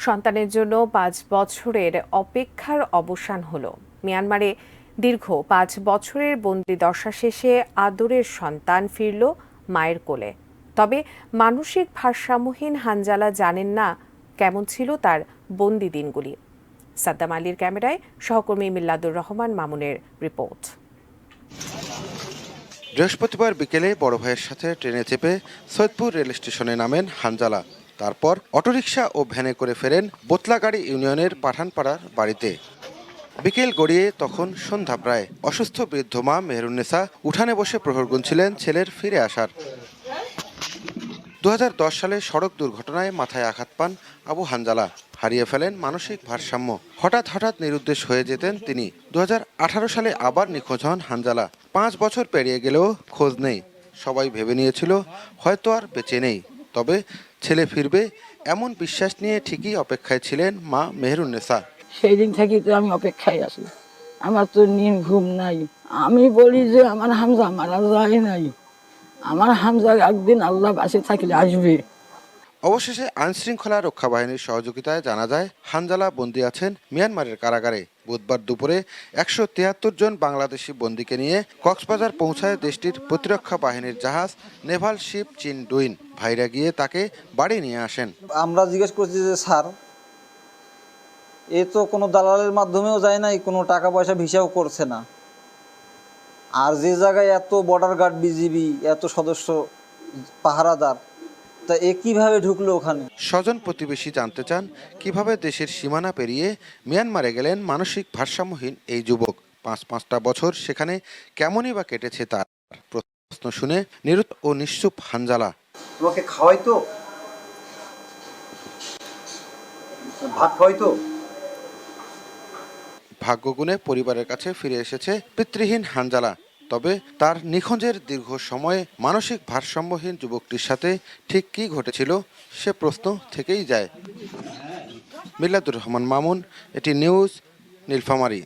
সন্তানের জন্য 5 বছরের অপেক্ষার অবসান হলো। মিয়ানমারে দীর্ঘ 5 বছরের বন্দি দশা শেষে আদরের সন্তান ফিরল মায়ের কোলে। তবে মানসিক ভারসাম্যহীন হানজালা জানেন না কেমন ছিল তার বন্দি দিনগুলি। সাদ্দাম আলীর ক্যামেরায় সহকর্মী মিল্লাদুর রহমান মামুনের রিপোর্ট। বৃহস্পতিবার বিকেলে বড় ভাইয়ের সাথে ট্রেনে চেপে সৈয়দপুর রেল স্টেশনে নামেন হানজালা। তারপর অটোরিকশা ও ভ্যানে করে ফেরেন বোতলাগাড়ি ইউনিয়নের পাঠানপাড়ার বাড়িতে। বিকেল গড়িয়ে তখন সন্ধ্যা প্রায়। অসুস্থ বৃদ্ধ মা মেহেরুন্নেসা উঠানে বসে প্রহর গুনছিলেন ছেলের ফিরে আসার। 2010 সালে সড়ক দুর্ঘটনায় মাথায় আঘাত পান আবু হানজালা। হারিয়ে ফেলেন মানসিক ভারসাম্য। হঠাৎ নিরুদ্দেশ হয়ে যেতেন তিনি। 2018 সালে আবার নিখোঁজ হন হানজালা। 5 বছর পেরিয়ে গেলেও খোঁজ নেই। সবাই ভেবে নিয়েছিল হয়তো আর বেঁচে নেই, তবে ছেলে ফিরবে এমন বিশ্বাস নিয়ে ঠিকই অপেক্ষায় ছিলেন মা মেহেরুন্নেসা। সেই দিন থেকে তো আমি অপেক্ষায় আছি। আমার তো নিন ঘুম নাই। আমি বলি যে আমার হামজা মারা যায় নাই, আমার হামজা একদিন আল্লাহ বাঁচে থাকলে আসবে। অবশেষে আইনশৃঙ্খলা রক্ষা বাহিনীর সহযোগিতায় জানা যায় হানজালা বন্দী আছেন মিয়ানমারের কারাগারে। বুধবার দুপুরে 173 জন বাংলাদেশি বন্দীকে নিয়ে কক্সবাজার পৌঁছায় দেশটির প্রতিরক্ষা বাহিনীর জাহাজ নেভাল শিপ চিন ডুইন। ভাইরা গিয়ে তাকে বাড়ি নিয়ে আসেন। আমরা জিজ্ঞেস করছি যে স্যার, এ তো কোনো দালালের মাধ্যমেও যায় নাই, কোনো টাকা পয়সা ভিসাও করছে না, আর যে জায়গায় এত বর্ডার গার্ড, বিজিবি, এত সদস্য পাহারাদার, তা এ কিভাবে ঢুকলো ওখানে? স্বজন প্রতিবেশী জানতে চান কিভাবে দেশের সীমানা পেরিয়ে মিয়ানমারে গেলেন মানসিক ভারসাম্যহীন এই যুবক। 5-5টা বছর সেখানে কেমনই বা কেটেছে তার। প্রশ্ন শুনে নিরুত্তর ও নিশ্চুপ হানজালা। তোমাকে খাওয়াইতো, ভাত খাওয়াইতো। ভাগ্যগুণে পরিবারের কাছে ফিরে এসেছে পিতৃহীন হানজালা। তবে তার নিখোঁজের দীর্ঘ সময়ে মানসিক ভারসাম্যহীন যুবকটির সাথে ঠিক কী ঘটেছিল সে প্রশ্ন থেকেই যায়। মিল্লাদুর রহমান মামুন, এটি নিউজ, নীলফামারী।